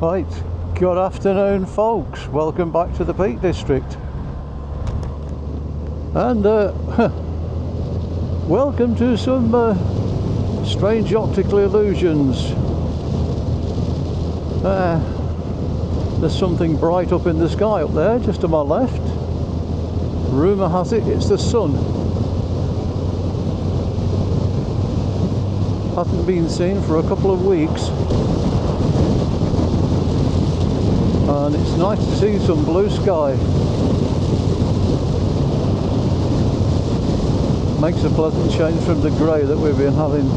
Right, good afternoon folks, welcome back to the Peak District, and welcome to some strange optical illusions. There's something bright up in the sky up there just to my left. Rumour has it it's the sun. Hasn't been seen for a couple of weeks. And it's nice to see some blue sky. Makes a pleasant change from the grey that we've been having.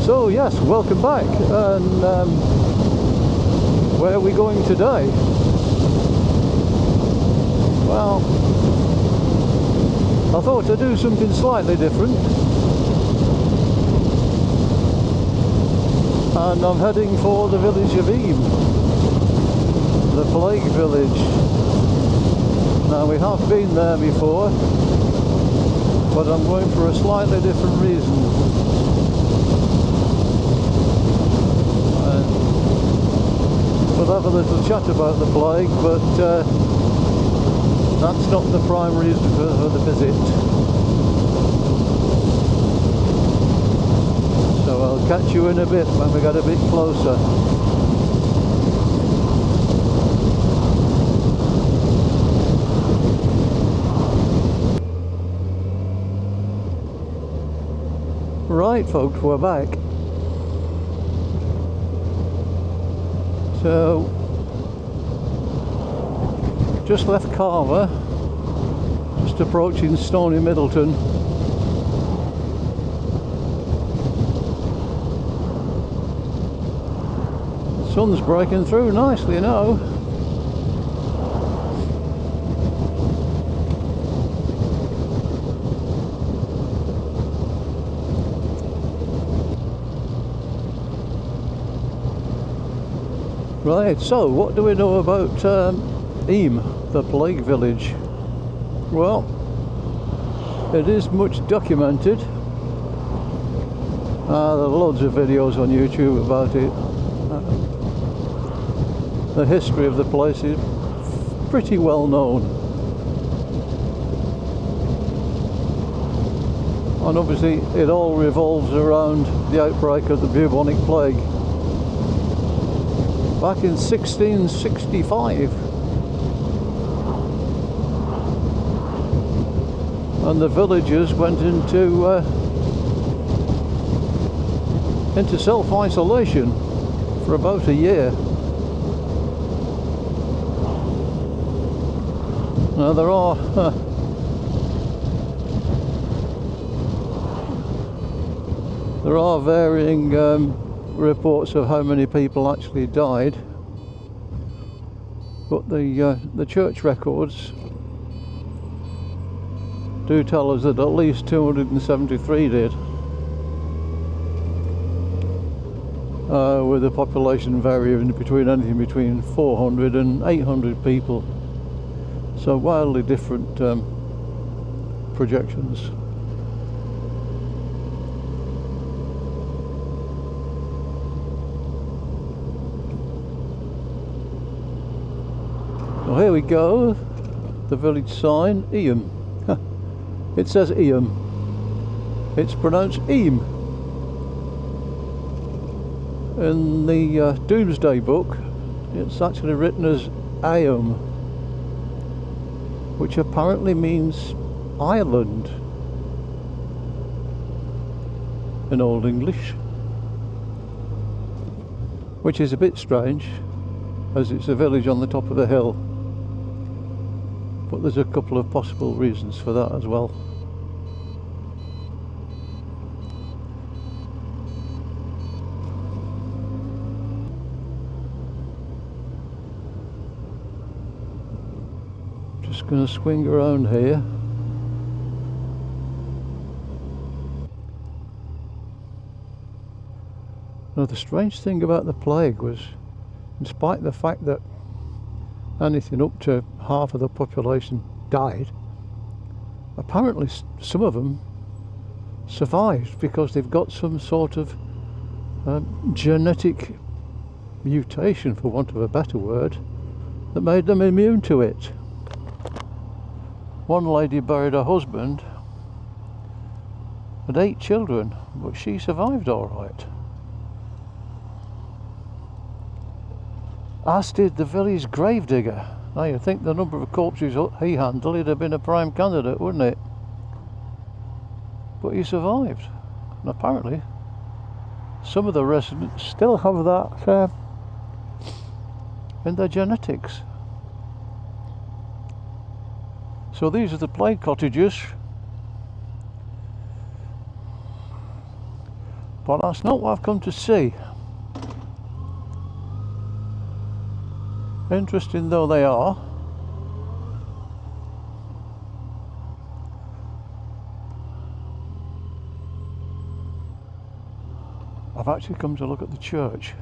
So yes, welcome back. And where are we going today? Well, I thought I'd do something slightly different. And I'm heading for the village of Eyam, the Plague Village. Now we have been there before, but I'm going for a slightly different reason. We'll have a little chat about the plague, but that's not the prime reason for the visit. So I'll catch you in a bit when we get a bit closer. Right folks, we're back. So, just left Carver, just approaching Stony Middleton. Sun's breaking through nicely now. Right, so what do we know about Eyam, the Plague Village? Well, it is much documented. There are loads of videos on YouTube about it. The history of the place is pretty well known, and obviously it all revolves around the outbreak of the bubonic plague back in 1665, and the villagers went into self-isolation for about a year. Now there are varying reports of how many people actually died, but the church records do tell us that at least 273 did, with the population varying between anything between 400 and 800 people. So wildly different projections. So here we go, the village sign, Eyam. It says Eyam. It's pronounced Eyam. In the Doomsday Book, it's actually written as Eyam, which apparently means island in Old English, which is a bit strange as it's a village on the top of a hill, but there's a couple of possible reasons for that as well. Just going to swing around here. Now the strange thing about the plague was, in spite of the fact that anything up to half of the population died, apparently some of them survived because they've got some sort of genetic mutation, for want of a better word, that made them immune to it. One lady buried her husband, had 8 children, but she survived all right. As did the village gravedigger. Now you'd think the number of corpses he handled, he'd have been a prime candidate, wouldn't it? But he survived. And apparently some of the residents still have that in their genetics. So these are the plague cottages. But that's not what I've come to see. Interesting though they are, I've actually come to look at the church.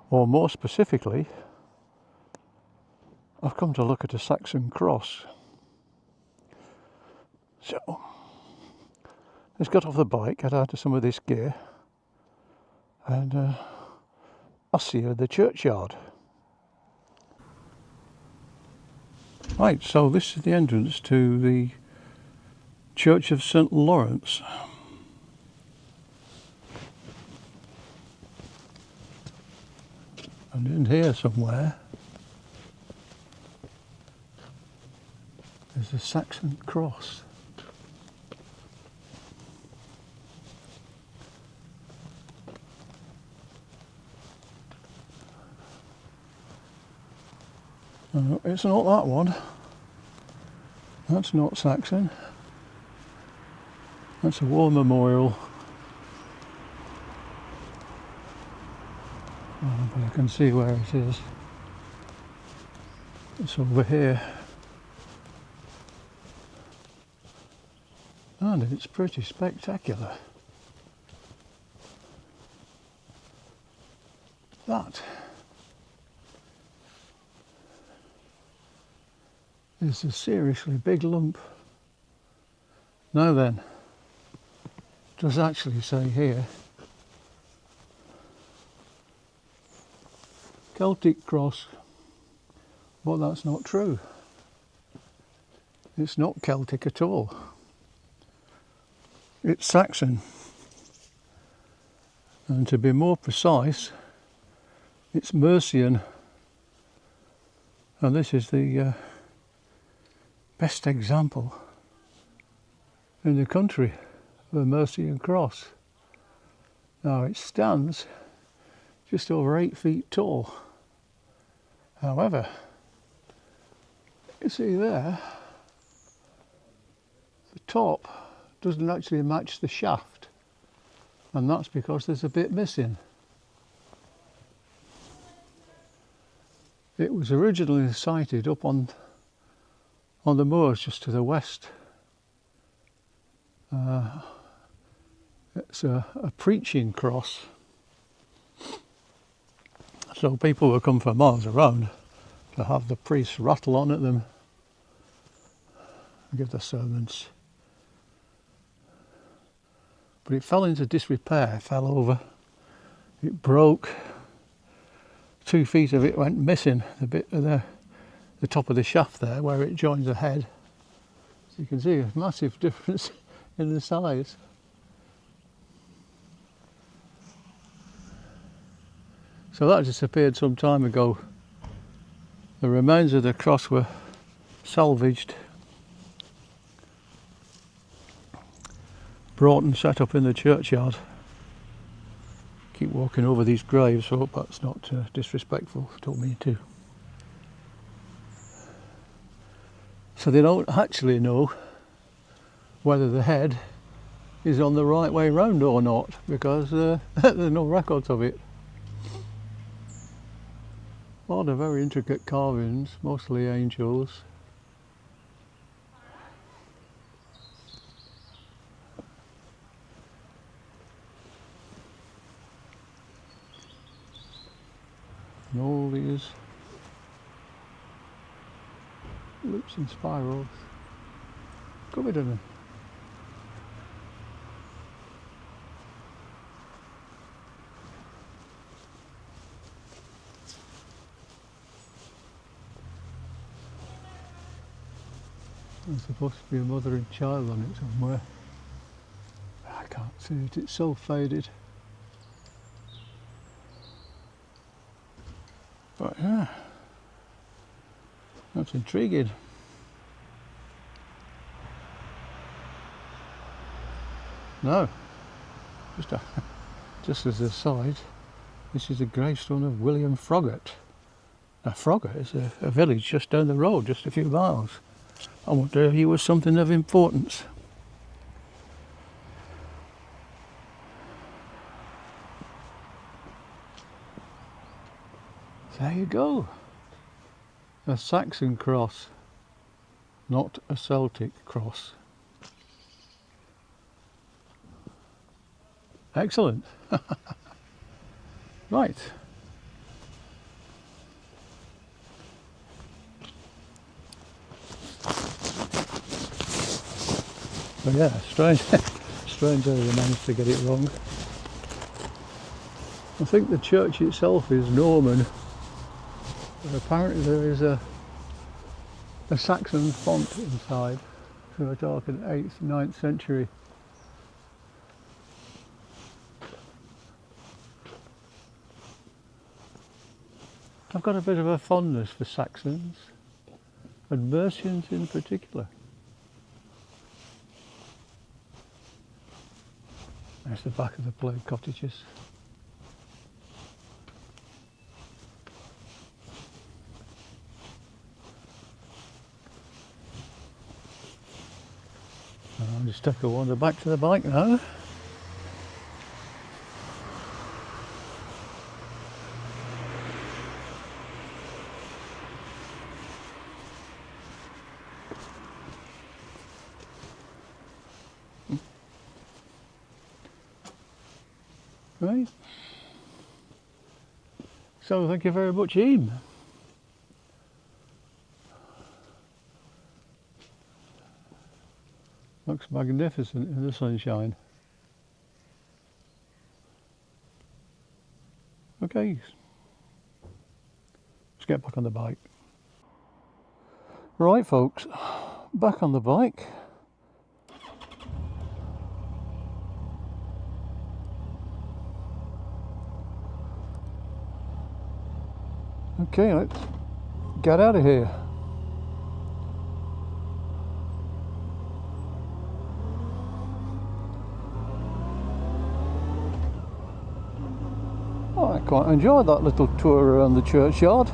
Or more specifically, I've come to look at a Saxon cross. So, let's get off the bike, get out of some of this gear, and I'll see you at the churchyard. Right, so this is the entrance to the Church of St. Lawrence. And in here somewhere there's a Saxon cross. No, it's not that one. That's not Saxon. That's a war memorial. Oh, but I can see where it is. It's over here. And it's pretty spectacular. That is a seriously big lump. Now then, it does actually say here, Celtic cross, but that's not true. It's not Celtic at all. It's Saxon. And to be more precise, it's Mercian. And this is the best example in the country of a Mercian cross. Now it stands just over 8 feet tall. However, you see there, the top doesn't actually match the shaft, and that's because there's a bit missing. It was originally sited up on the moors just to the west. It's a preaching cross, so people will come from miles around to have the priests rattle on at them and give their sermons. But it fell into disrepair, it fell over, it broke, 2 feet of it went missing, the bit of the top of the shaft there where it joins the head. So you can see a massive difference in the size. So that disappeared some time ago. The remains of the cross were salvaged, brought and set up in the churchyard. Keep walking over these graves, so I hope that's not disrespectful, don't mean to. So they don't actually know whether the head is on the right way round or not, because there's no records of it. A lot of very intricate carvings, mostly angels. And all these loops and spirals. Covered in them. There's supposed to be a mother and child on it somewhere. I can't see it, it's so faded. But yeah, that's intriguing. No, just as a side, this is the gravestone of William Froggatt. Now Froggatt is a village just down the road, just a few miles. I wonder if he was something of importance. There you go. A Saxon cross, not a Celtic cross. Excellent. Right. But yeah, strange how they managed to get it wrong. I think the church itself is Norman, but apparently there is a Saxon font inside, so we're talking 8th, 9th century. I've got a bit of a fondness for Saxons, and Mercians in particular. There's the back of the Plague cottages. I'll just take a wander back to the bike now. Right. So thank you very much, Eyam. Looks magnificent in the sunshine. Okay, let's get back on the bike. Right folks, back on the bike. Okay, let's get out of here. Oh, I quite enjoyed that little tour around the churchyard.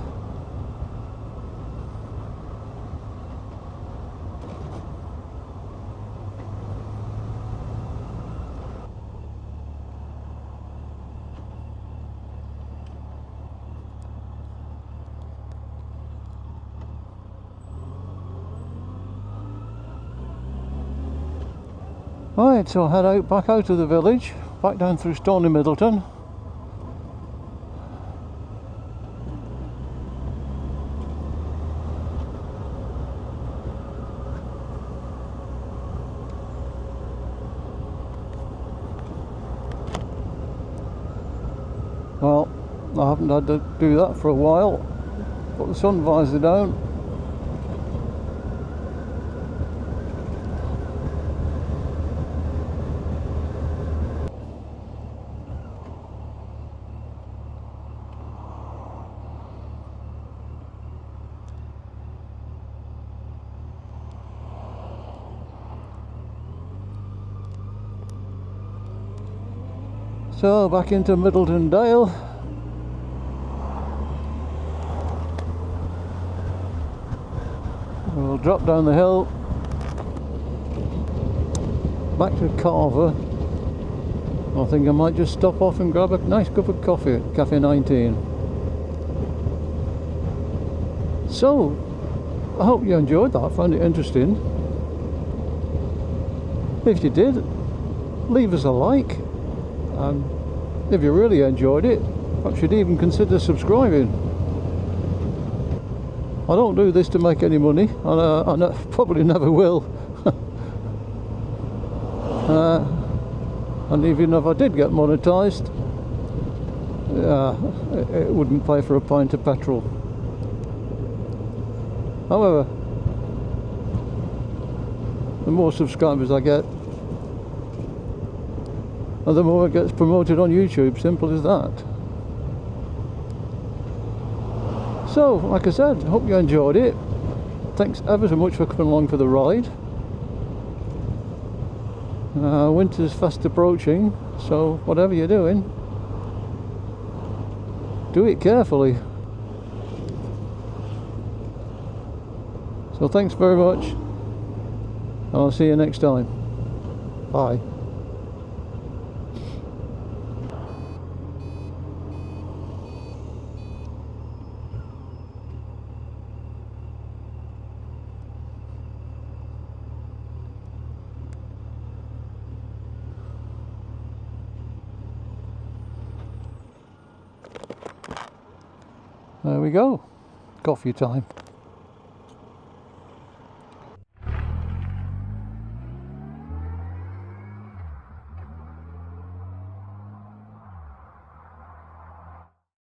Right, so I head back out of the village, back down through Stony Middleton. Well, I haven't had to do that for a while. Put the sun visor down. So back into Middleton Dale. We'll drop down the hill back to Carver. I think I might just stop off and grab a nice cup of coffee at Cafe 19. So I hope you enjoyed that, found it interesting. If you did, leave us a like. If you really enjoyed it, perhaps you'd even consider subscribing. I don't do this to make any money, and I probably never will. And even if I did get monetized, it wouldn't pay for a pint of petrol. However, the more subscribers I get, and the more it gets promoted on YouTube. Simple as that. So, like I said, I hope you enjoyed it. Thanks ever so much for coming along for the ride. Winter's fast approaching, so whatever you're doing, do it carefully. So thanks very much, and I'll see you next time. Bye. There we go, coffee time.